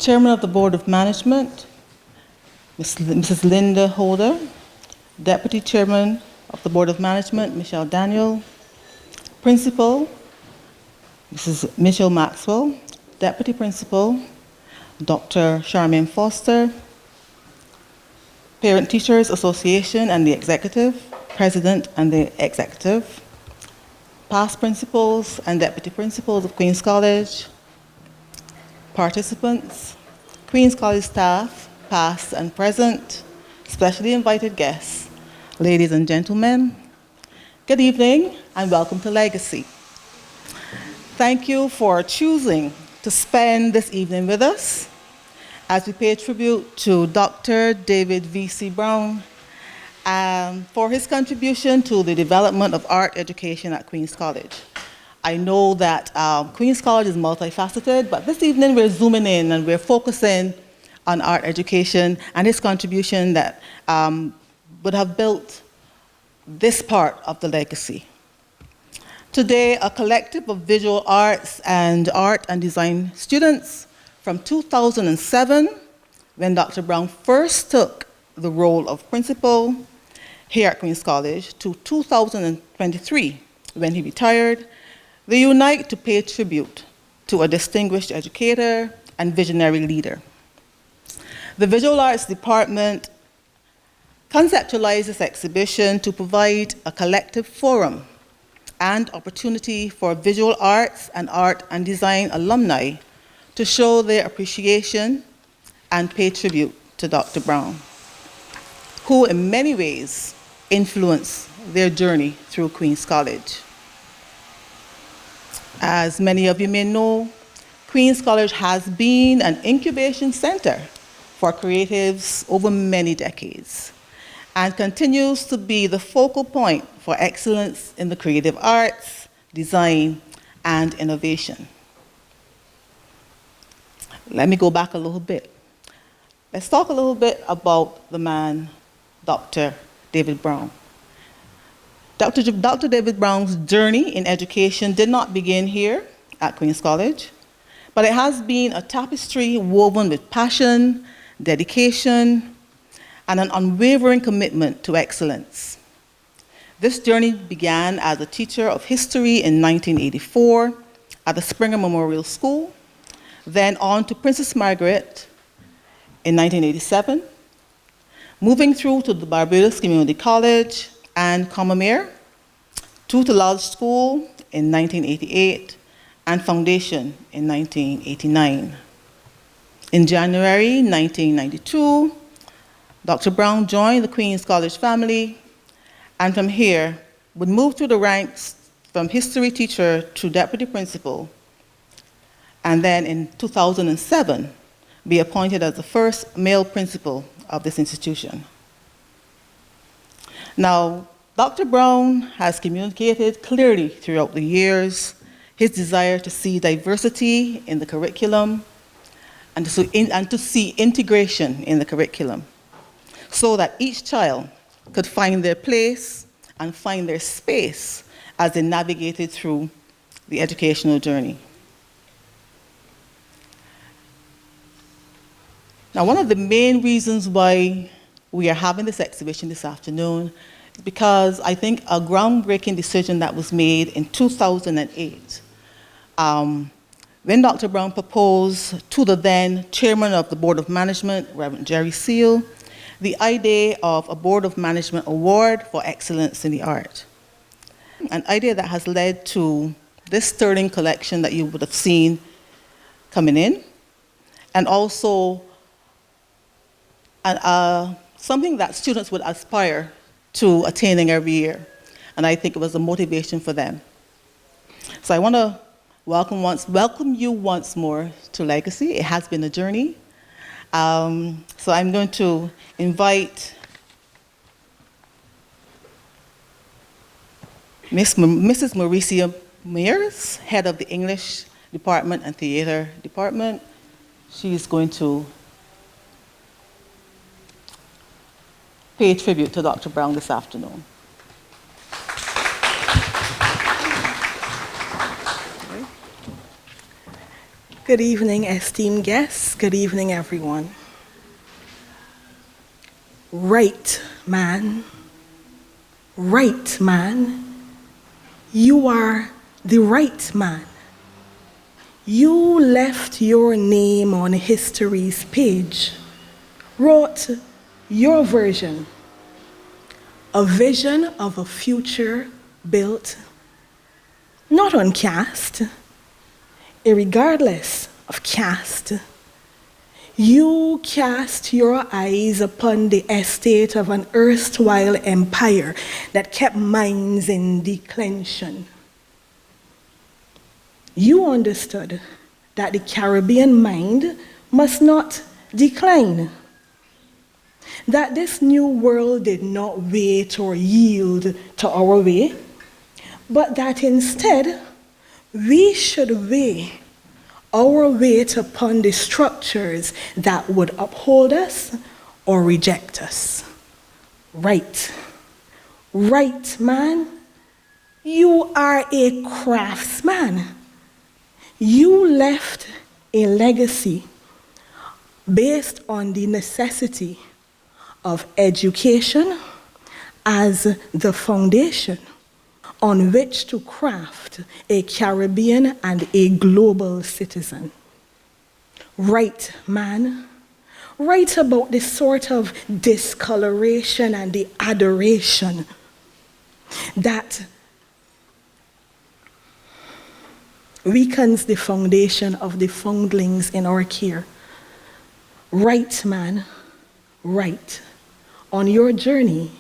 Chairman of the Board of Management, Mrs. Linda Holder, Deputy Chairman of the Board of Management, Michelle Daniel, Principal, Mrs. Michelle Maxwell, Deputy Principal, Dr. Charmaine Foster, Parent Teachers Association and the Executive, President and the Executive, past principals and deputy principals of Queen's College, participants, Queen's College staff, past and present, specially invited guests, ladies and gentlemen, good evening and welcome to Legacy. Thank you for choosing to spend this evening with us as we pay tribute to Dr. David V.C. Browne for his contribution to the development of art education at Queen's College. I know that Queen's College is multifaceted, but this evening we're zooming in and we're focusing on art education and his contribution that would have built this part of the legacy. Today, a collective of visual arts and art and design students from 2007, when Dr. Browne first took the role of principal here at Queen's College, to 2023, when he retired, they unite to pay tribute to a distinguished educator and visionary leader. The Visual Arts Department conceptualized this exhibition to provide a collective forum and opportunity for visual arts and design alumni to show their appreciation and pay tribute to Dr. Browne, who in many ways influenced their journey through Queen's College. As many of you may know, Queen's College has been an incubation center for creatives over many decades and continues to be the focal point for excellence in the creative arts, design, and innovation. Let me go back a little bit. Let's talk a little bit about the man, Dr. David Browne. Dr. David Browne's journey in education did not begin here at Queen's College, but it has been a tapestry woven with passion, dedication, and an unwavering commitment to excellence. This journey began as a teacher of history in 1984 at the Springer Memorial School, then on to Princess Margaret in 1987, moving through to the Barbados Community College and Commermere, to Lodge School in 1988, and Foundation in 1989. In January 1992, Dr. Browne joined the Queen's College family, and from here would move through the ranks from history teacher to deputy principal, and then in 2007, be appointed as the first male principal of this institution. Now, Dr. Browne has communicated clearly throughout the years his desire to see diversity in the curriculum and to see integration in the curriculum so that each child could find their place and find their space as they navigated through the educational journey. Now, one of the main reasons why we are having this exhibition this afternoon is because I think a groundbreaking decision that was made in 2008, when Dr. Browne proposed to the then chairman of the Board of Management, Reverend Jerry Seal, the idea of a Board of Management Award for Excellence in the Art. An idea that has led to this sterling collection that you would have seen coming in, and also something that students would aspire to attaining every year. And I think it was a motivation for them. So I want to welcome you once more to Legacy. It has been a journey. So I'm going to invite Mrs. Maurice Mears, head of the English Department and Theater Department. She's going to pay tribute to Dr. Browne this afternoon. Good evening, esteemed guests. Good evening, everyone. Right, man. Right, man. You are the right man. You left your name on history's page, wrote your version, a vision of a future built not on caste, irregardless of caste. You cast your eyes upon the estate of an erstwhile empire that kept minds in declension. You understood that the Caribbean mind must not decline, that this new world did not wait or yield to our way, but that instead we should weigh our weight upon the structures that would uphold us or reject us. Right. Right, man. You are a craftsman. You left a legacy based on the necessity of education as the foundation on which to craft a Caribbean and a global citizen. Write, man. Write about the sort of discoloration and the adoration that weakens the foundation of the foundlings in our care. Write, man. Write. On your journey,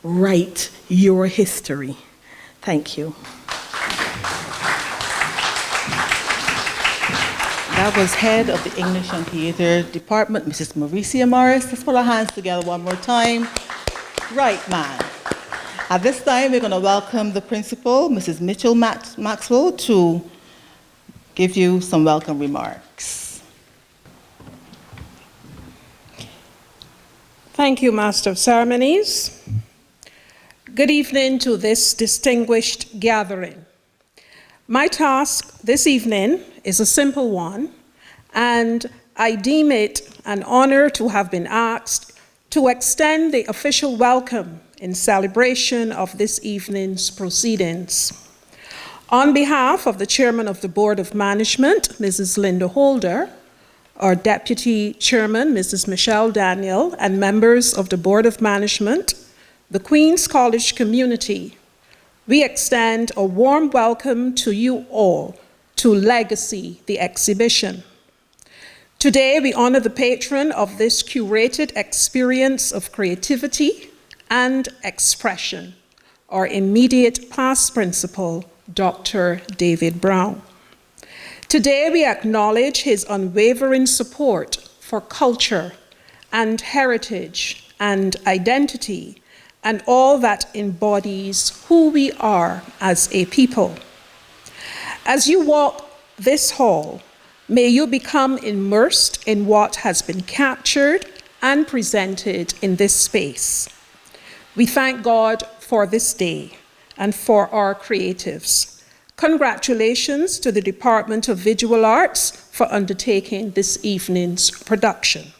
write your history. Thank you. That was head of the English and Theatre Department, Mrs. Maurice Morris. Let's put our hands together one more time. Right, man. At this time, we're going to welcome the principal, Mrs. Mitchell Maxwell, to give you some welcome remarks. Thank you, Master of Ceremonies. Good evening to this distinguished gathering. My task this evening is a simple one, and I deem it an honor to have been asked to extend the official welcome in celebration of this evening's proceedings. On behalf of the Chairman of the Board of Management, Mrs. Linda Holder, our Deputy Chairman, Mrs. Michelle Daniel, and members of the Board of Management, the Queen's College community, we extend a warm welcome to you all to Legacy, the exhibition. Today, we honor the patron of this curated experience of creativity and expression, our immediate past principal, Dr. David Browne. Today, we acknowledge his unwavering support for culture and heritage and identity and all that embodies who we are as a people. As you walk this hall, may you become immersed in what has been captured and presented in this space. We thank God for this day and for our creatives. Congratulations to the Department of Visual Arts for undertaking this evening's production.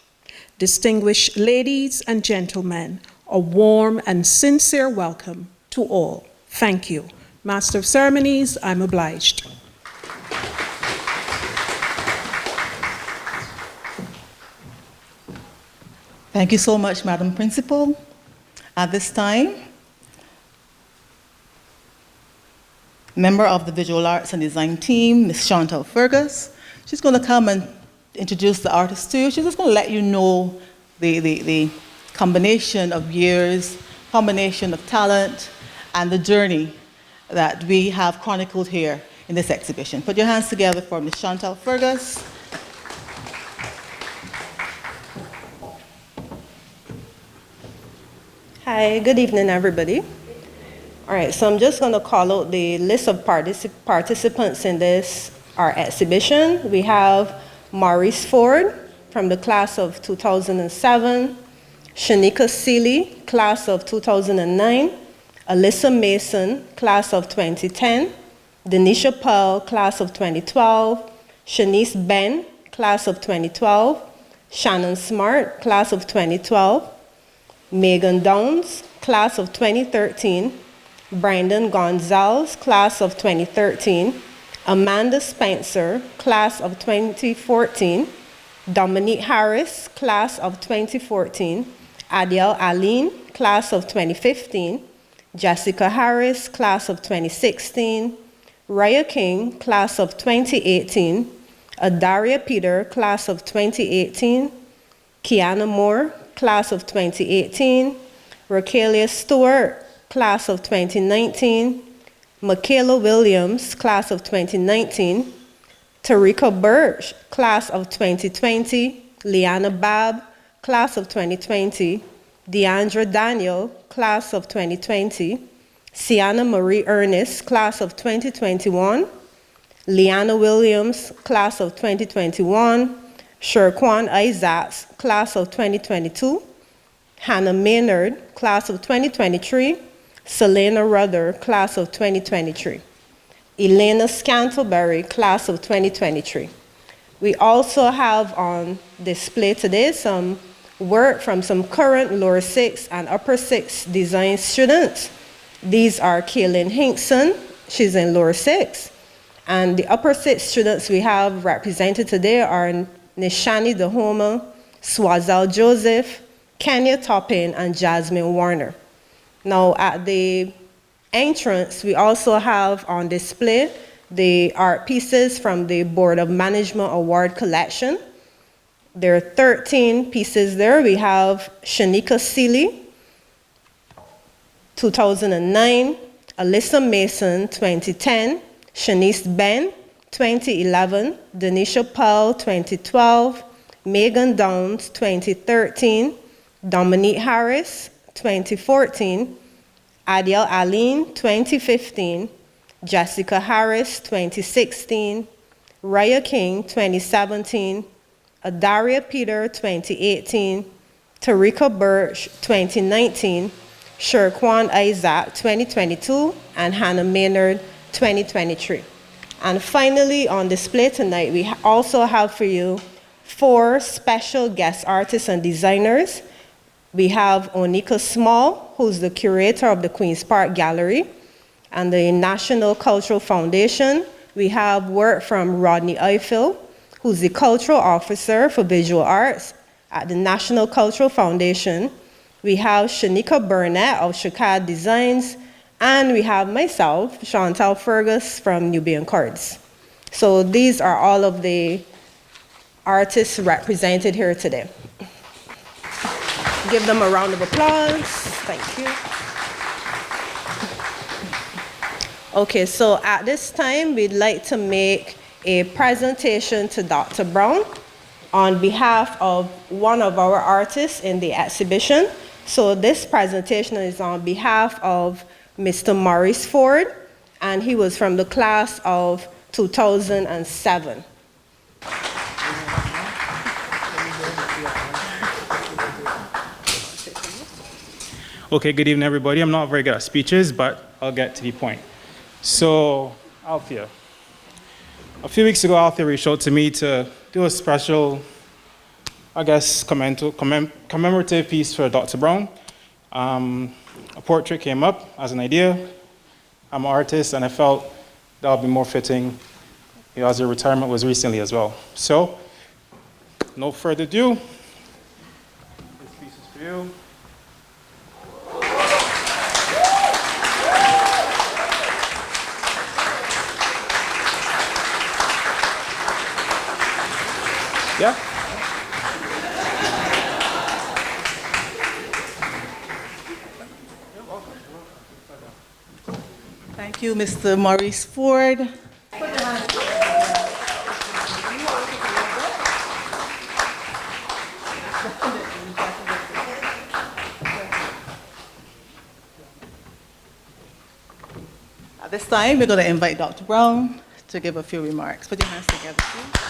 Distinguished ladies and gentlemen, a warm and sincere welcome to all. Thank you. Master of Ceremonies, I'm obliged. Thank you so much, Madam Principal. At this time, member of the Visual Arts and Design team, Ms. Chantal Fergus, she's going to come and introduce the artist to you. She's just going to let you know the combination of years, combination of talent, and the journey that we have chronicled here in this exhibition. Put your hands together for Ms. Chantal Fergus. Hi, good evening, everybody. All right, so I'm just going to call out the list of participants in this art exhibition. We have Maurice Forde from the class of 2007, Shanika Sealy, class of 2009, Alysa Mason, class of 2010, Daneisha Pile, class of 2012, Shanice Bend, class of 2012, Shannon Smart, class of 2012, Megan Downs, class of 2013, Brandon Gonzalez, class of 2013, Amanda Spencer, class of 2014, Dominique Harris, class of 2014, Adiel Alleyne, class of 2015, Jessica Harris, class of 2016, Ryuh King, class of 2018, Adaria Peter, class of 2018, Kiana Moore, class of 2018, Raquelia Stewart, class of 2019, Michaela Williams, class of 2019, Tarika Birch, class of 2020, Liana Babb, class of 2020, Deandra Daniel, class of 2020, Sienna Marie Ernest, class of 2021, Leanna Williams, class of 2021, Sherquan Isaacs, class of 2022, Hannah Maynard, class of 2023, Selena Rudder, class of 2023. Elena Scantleberry, class of 2023. We also have on display today some work from some current lower 6 and upper 6 design students. These are Kaylin Hinkson, she's in lower 6. And the upper 6 students we have represented today are Nishani Dahoma, Swazal Joseph, Kenya Toppin, and Jasmine Warner. Now, at the entrance, we also have on display the art pieces from the Board of Management Award collection. There are 13 pieces there. We have Shanika Sealy, 2009, Alysa Mason, 2010, Shanice Bend, 2011, Daneisha Pile, 2012, Megan Downs, 2013, Dominique Harris, 2014, Adiel Alleyne, 2015, Jessica Harris, 2016, Ryuh King, 2017, Adaria Peter, 2018, Tarika Birch, 2019, Sherquan Isaacs, 2022, and Hannah Maynard, 2023. And finally, on display tonight, we also have for you 4 special guest artists and designers. We have Onika Small, who's the curator of the Queen's Park Gallery and the National Cultural Foundation. We have work from Rodney Eiffel, who's the cultural officer for visual arts at the National Cultural Foundation. We have Shanika Burnett of Shakad Designs, and we have myself, Chantal Fergus from Nubian Cards. So these are all of the artists represented here today. Give them a round of applause. Thank you. Okay, so at this time, we'd like to make a presentation to Dr. Browne on behalf of one of our artists in the exhibition. So this presentation is on behalf of Mr. Maurice Forde, and he was from the class of 2007. Okay, good evening, everybody. I'm not very good at speeches, but I'll get to the point. So, Althea. A few weeks ago, Althea reached out to me to do a special, I guess, commemorative piece for Dr. Browne. A portrait came up as an idea. I'm an artist, and I felt that would be more fitting, as her retirement was recently as well. So, no further ado, this piece is for you. Yeah? Thank you, Mr. Maurice Forde. At this time, we're going to invite Dr. Browne to give a few remarks. Put your hands together, please.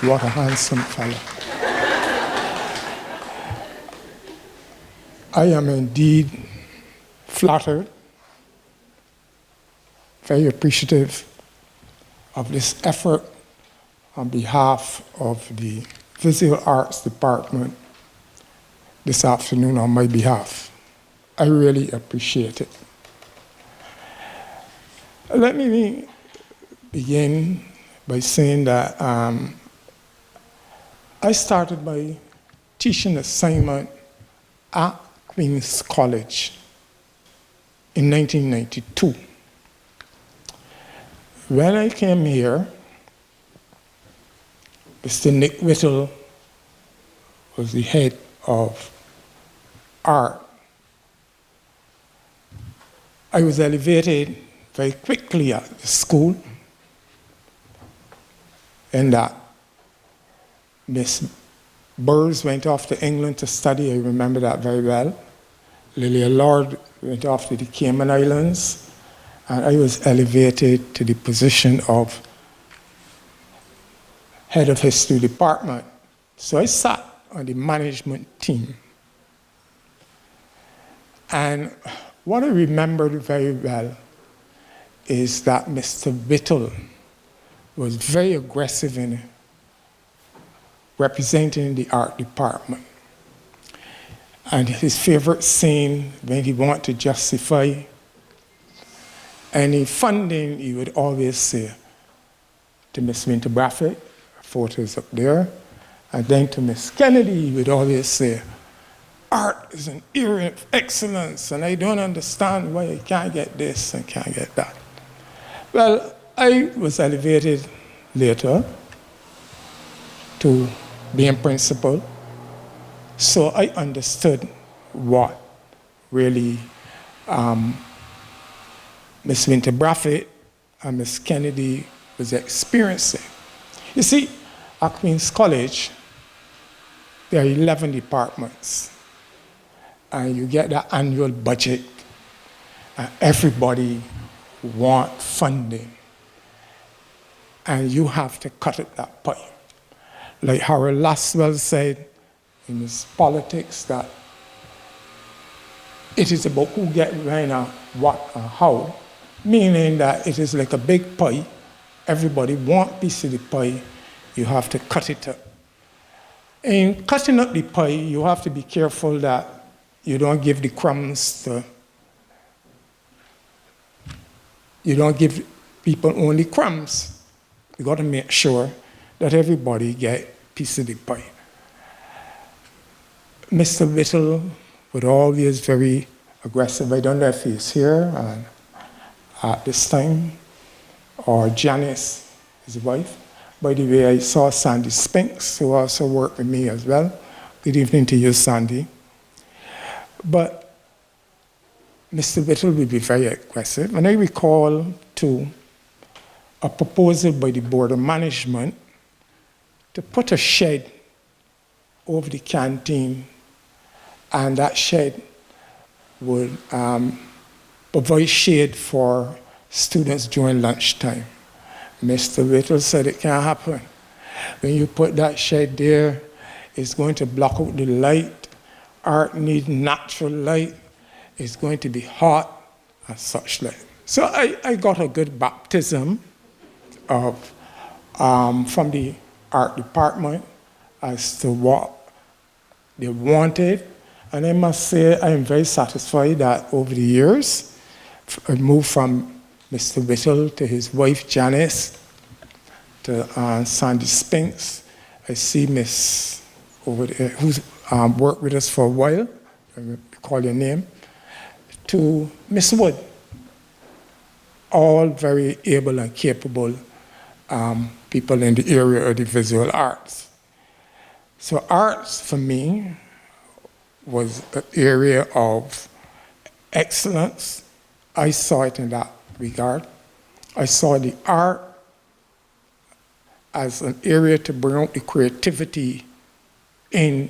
What a handsome fellow. I am indeed flattered, very appreciative of this effort on behalf of the Visual Arts Department this afternoon on my behalf. I really appreciate it. Let me begin by saying that I started my teaching assignment at Queen's College in 1992. When I came here, Mr. Nick Whittle was the head of art. I was elevated very quickly at the school, and that Miss Burrs went off to England to study. I remember that very well. Lilia Lord went off to the Cayman Islands, and I was elevated to the position of head of history department. So I sat on the management team. And what I remembered very well is that Mr. Whittle was very aggressive in representing the art department. And his favorite saying, when he wanted to justify any funding, he would always say to Miss Winter Braffett, photos up there, and then to Miss Kennedy, he would always say, art is an area of excellence, and I don't understand why I can't get this and can't get that. Well, I was elevated later to being principal, so I understood what really Miss Winter Braffett and Miss Kennedy was experiencing. You see, at Queen's College, there are 11 departments, and you get that annual budget, and everybody wants funding, and you have to cut it that pie. Like Harold Laswell said in his politics, that it is about who gets when, what, and how, meaning that it is like a big pie. Everybody wants a piece of the pie. You have to cut it up. In cutting up the pie, you have to be careful that you don't give the crumbs to, you don't give people only crumbs. You got to make sure that everybody get a piece of the pie. Mr. Whittle was always very aggressive. I don't know if he's here at this time, or Janice, his wife. By the way, I saw Sandy Spinks, who also worked with me as well. Good evening to you, Sandy. But Mr. Whittle would be very aggressive. And I recall, too, a proposal by the Board of Management to put a shed over the canteen, and that shed would provide shade for students during lunchtime. Mr. Whittle said it can't happen. When you put that shed there, it's going to block out the light. Art needs natural light. It's going to be hot and such like. So I got a good baptism of, from the art department as to what they wanted. And I must say I am very satisfied that over the years, I moved from Mr. Whittle to his wife Janice, to Sandy Spinks. I see Miss over there, who's worked with us for a while, I call your name, to Miss Wood. All very able and capable people in the area of the visual arts. So arts, for me, was an area of excellence. I saw it in that regard. I saw the art as an area to bring out the creativity in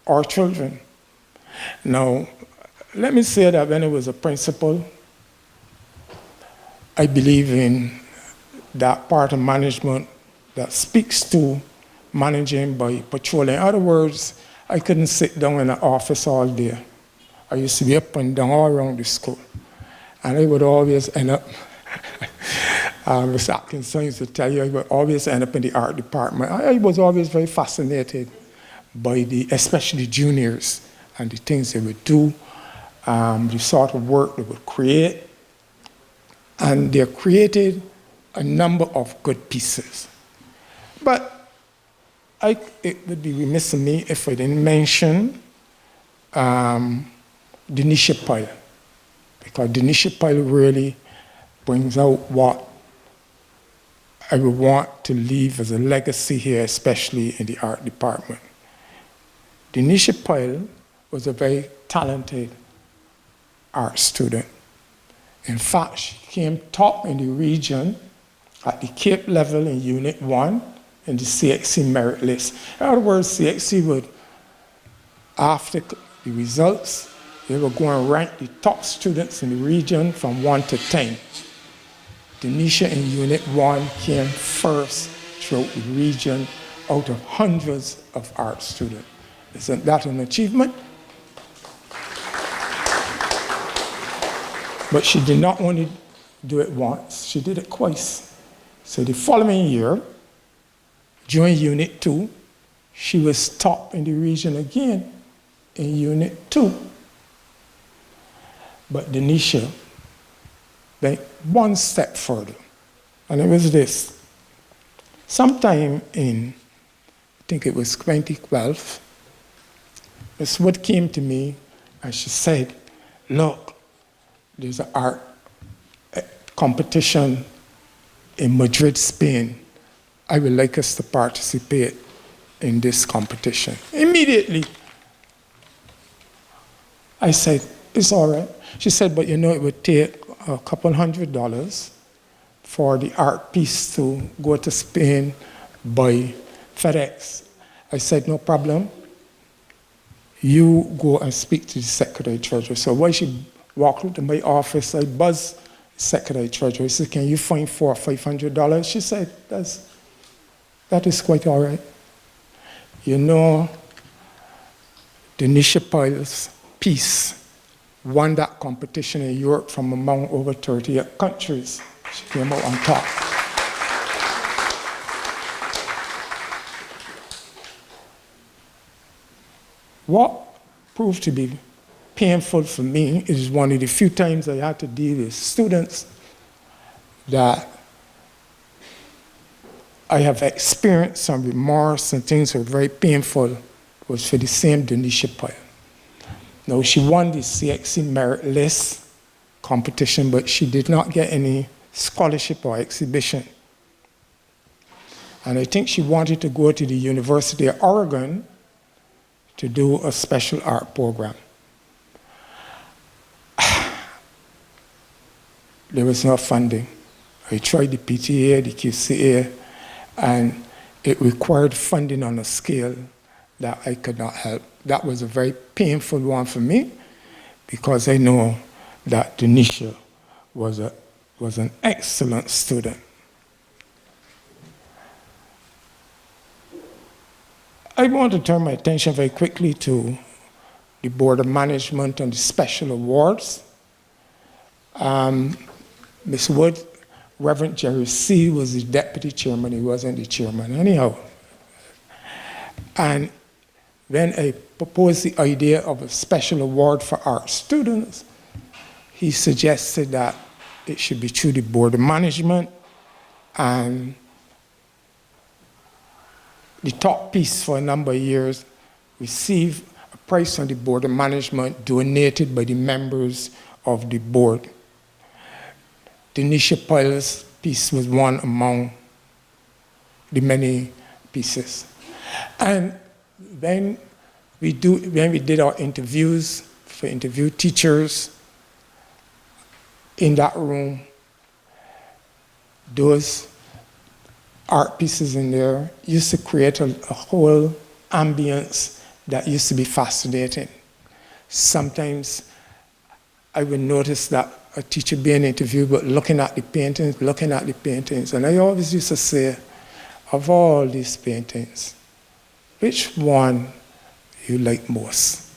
our children. Now, let me say that when I was a principal, I believe in that part of management that speaks to managing by patrolling. In other words, I couldn't sit down in an office all day. I used to be up and down all around the school. And I would always end up Mr. Atkinson used to tell you I would always end up in the art department. I was always very fascinated by especially juniors and the things they would do, the sort of work they would create. And they created a number of good pieces. But it would be remiss of me if I didn't mention Daneisha Pile, because Daneisha Pile really brings out what I would want to leave as a legacy here, especially in the art department. Daneisha Pile was a very talented art student. In fact, she came top in the region at the Cape level in Unit 1 in the CXC merit list. In other words, CXC would, after the results, they were going to rank the top students in the region from 1 to 10. Daneisha in Unit 1 came first throughout the region out of hundreds of art students. Isn't that an achievement? But she did not only do it once, she did it twice. So the following year, during Unit 2, she was top in the region again in Unit 2. But Daneisha went one step further, and it was this. Sometime in, I think it was 2012, Miss Wood came to me and she said, look, there's an art competition in Madrid, Spain. I would like us to participate in this competition. Immediately, I said, it's all right. She said, but you know, it would take a couple $100 for the art piece to go to Spain by FedEx. I said, no problem. You go and speak to the Secretary Treasurer. So while she walked into my office, I buzzed the Secretary Treasurer. I said, can you find $400 or $500? She said, that is quite all right. You know, Daneisha Pile's piece won that competition in Europe from among over 30 countries. She came out on top. What proved to be painful for me is one of the few times I had to deal with students that I have experienced some remorse and things that were very painful was for the same Daneisha Pile. Now, she won the CXC merit list competition, but she did not get any scholarship or exhibition. And I think she wanted to go to the University of Oregon to do a special art program. There was no funding. I tried the PTA, the QCA, and it required funding on a scale that I could not help. That was a very painful one for me because I know that Daneisha was an excellent student. I want to turn my attention very quickly to the Board of Management and the special awards. Ms. Wood, Reverend Jerry C. was the deputy chairman. He wasn't the chairman anyhow. And when I proposed the idea of a special award for art students, he suggested that it should be through the Board of Management, and the top piece for a number of years received a prize from the Board of Management donated by the members of the board. Daneisha Pile's piece was one among the many pieces. And when we did our interviews for interview teachers in that room, those art pieces in there used to create a whole ambience that used to be fascinating. Sometimes I would notice that a teacher being interviewed, but looking at the paintings, and I always used to say, of all these paintings, which one you like most?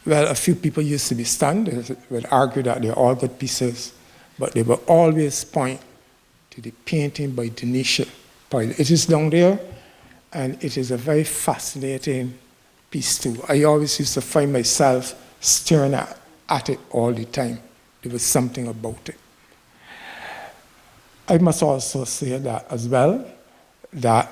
Well, a few people used to be stunned. They would argue that they're all good pieces, but they would always point to to the painting by Daneisha Pile. It is down there, and it is a very fascinating piece too. I always used to find myself staring at it all the time. There was something about it. I must also say that as well, that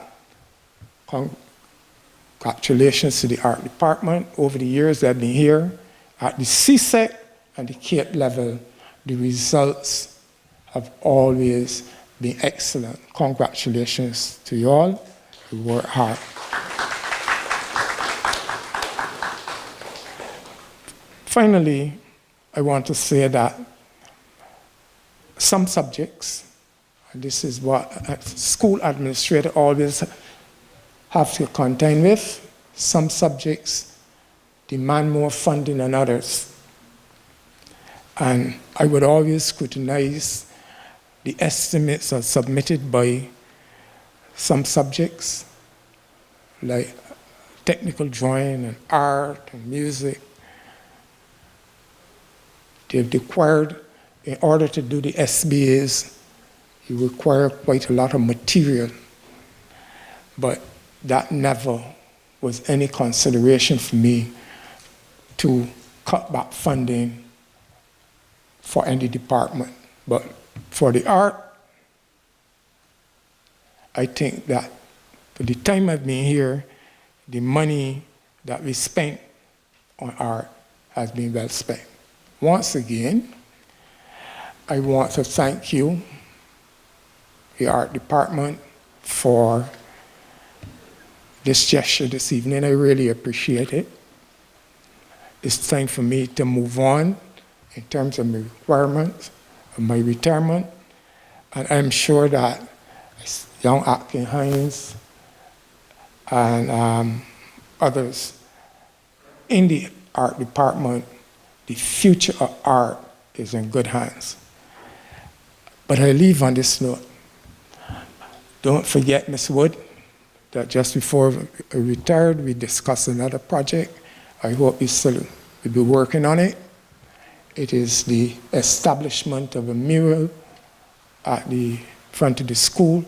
congratulations to the art department. Over the years they've been here, at the CSEC and the Cape level, the results have always been excellent. Congratulations to you all. You work hard. Finally, I want to say that some subjects, and this is what a school administrator always have to contend with, some subjects demand more funding than others. And I would always scrutinize the estimates are submitted by some subjects, like technical drawing and art and music. They've required, in order to do the SBAs, you require quite a lot of material. But that never was any consideration for me to cut back funding for any department. But for the art, I think that for the time I've been here, the money that we spent on art has been well spent. Once again, I want to thank you, the art department, for this gesture this evening. I really appreciate it. It's time for me to move on in terms of my requirements, of my retirement, and I'm sure that young Atkin Hines and others in the art department, the future of art is in good hands. But I leave on this note. Don't forget, Ms. Wood, that just before I retired, we discussed another project. I hope you still will be working on it. It is the establishment of a mural at the front of the school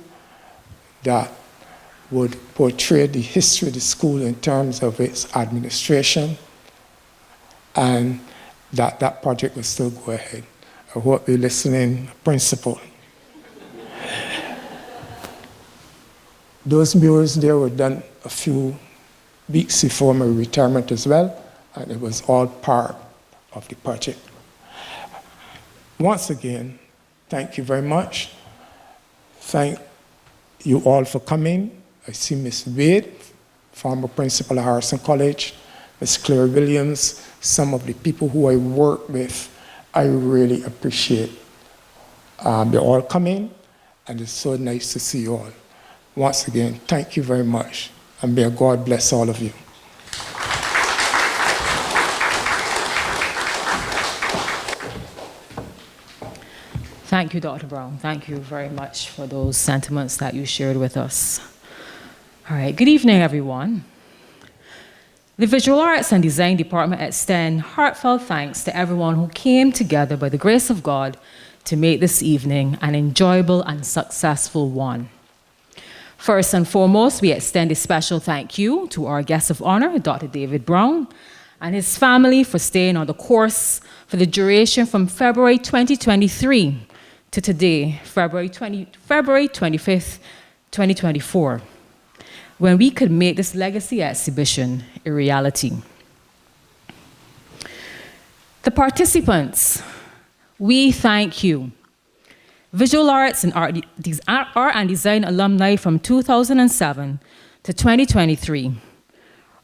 that would portray the history of the school in terms of its administration, and that project will still go ahead. I hope you're listening, Principal. Those murals there were done a few weeks before my retirement as well, and it was all part of the project. Once again, thank you very much. Thank you all for coming. I see Ms. Wade, former principal at Harrison College, Ms. Claire Williams, some of the people who I work with, I really appreciate. They're all coming, and it's so nice to see you all. Once again, thank you very much, and may God bless all of you. Thank you, Dr. Browne. Thank you very much for those sentiments that you shared with us. All right, good evening, everyone. The Visual Arts and Design Department extend heartfelt thanks to everyone who came together by the grace of God to make this evening an enjoyable and successful one. First and foremost, we extend a special thank you to our guest of honor, Dr. David Browne, and his family for staying on the course for the duration from February 2023 to today, February 25th, 2024, when we could make this legacy exhibition a reality. The participants, we thank you. Visual Arts and Art and Design alumni from 2007 to 2023.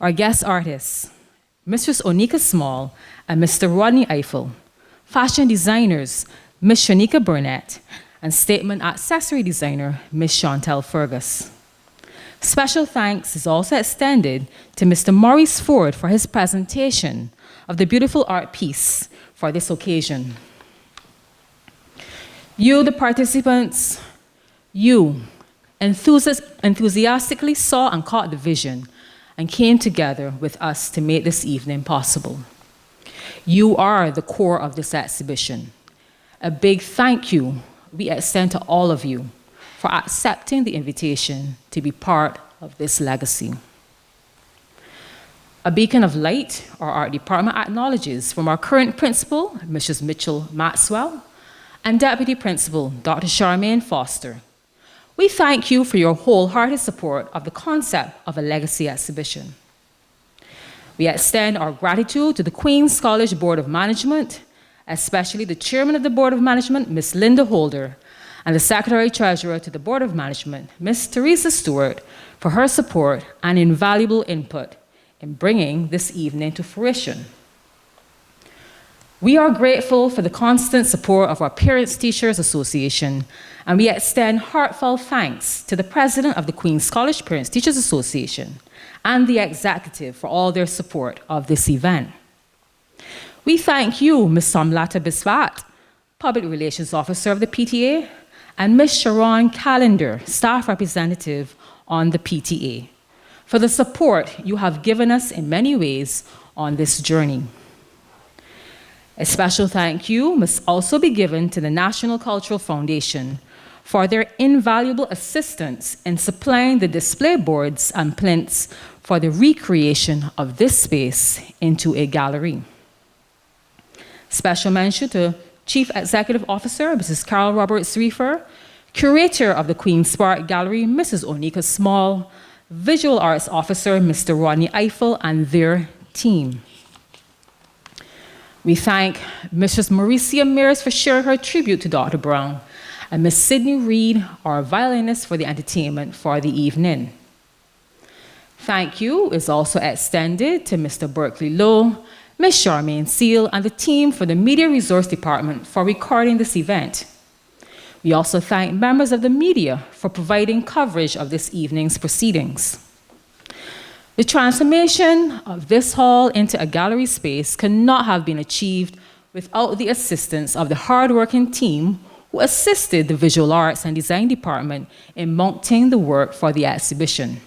Our guest artists, Mrs. Onika Small and Mr. Rodney Eiffel. Fashion designers, Ms. Shanika Burnett, and statement accessory designer, Ms. Chantel Fergus. Special thanks is also extended to Mr. Maurice Forde for his presentation of the beautiful art piece for this occasion. You, the participants, you enthusiastically saw and caught the vision and came together with us to make this evening possible. You are the core of this exhibition. A big thank you we extend to all of you for accepting the invitation to be part of this legacy. A beacon of light, our art department acknowledges from our current principal, Mrs. Mitchell Maxwell, and Deputy Principal, Dr. Charmaine Foster. We thank you for your wholehearted support of the concept of a legacy exhibition. We extend our gratitude to the Queen's College Board of Management, especially the Chairman of the Board of Management, Ms. Linda Holder, and the Secretary-Treasurer to the Board of Management, Ms. Teresa Stewart, for her support and invaluable input in bringing this evening to fruition. We are grateful for the constant support of our Parents Teachers Association, and we extend heartfelt thanks to the President of the Queen's College Parents Teachers Association and the executive for all their support of this event. We thank you, Ms. Somlata Biswat, Public Relations Officer of the PTA, and Ms. Sharon Callender, Staff Representative on the PTA, for the support you have given us in many ways on this journey. A special thank you must also be given to the National Cultural Foundation for their invaluable assistance in supplying the display boards and plinths for the recreation of this space into a gallery. Special mention to Chief Executive Officer, Mrs. Carol Roberts Reefer, Curator of the Queen's Park Gallery, Mrs. Onika Small, Visual Arts Officer, Mr. Rodney Eiffel, and their team. We thank Mrs. Mauricia Mears for sharing her tribute to Dr. Browne, and Ms. Sydney Reed, our violinist, for the entertainment for the evening. Thank you is also extended to Mr. Berkeley Lowe, Ms. Charmaine Sealy, and the team for the Media Resource Department for recording this event. We also thank members of the media for providing coverage of this evening's proceedings. The transformation of this hall into a gallery space could not have been achieved without the assistance of the hardworking team who assisted the Visual Arts and Design Department in mounting the work for the exhibition.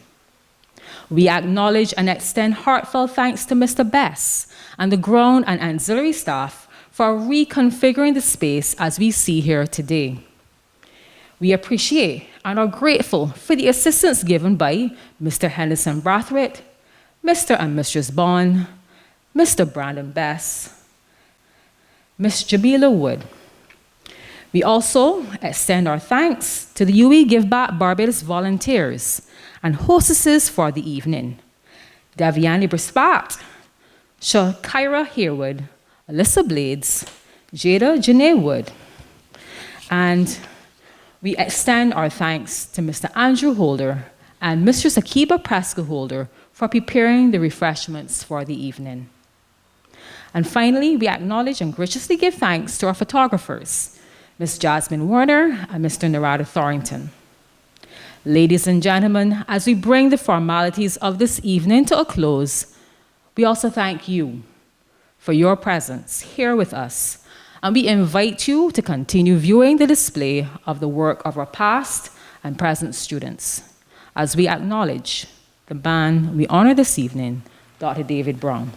We acknowledge and extend heartfelt thanks to Mr. Bess and the ground and ancillary staff for reconfiguring the space as we see here today. We appreciate and are grateful for the assistance given by Mr. Henderson Brathwaite, Mr. and Mistress Bond, Mr. Brandon Bess, Ms. Jamila Wood. We also extend our thanks to the UE Give Back Barbados volunteers and hostesses for the evening, Daviani Brispat, Shakira Harewood, Alyssa Blades, Jada Janae Wood, and we extend our thanks to Mr. Andrew Holder and Mistress Akiba Prescott Holder for preparing the refreshments for the evening. And finally, we acknowledge and graciously give thanks to our photographers, Ms. Jasmine Warner and Mr. Narada Thorrington. Ladies and gentlemen, as we bring the formalities of this evening to a close, we also thank you for your presence here with us, and we invite you to continue viewing the display of the work of our past and present students. As we acknowledge the man we honor this evening, Dr. David Browne.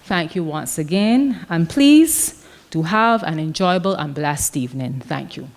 Thank you once again, and please do have an enjoyable and blessed evening. Thank you.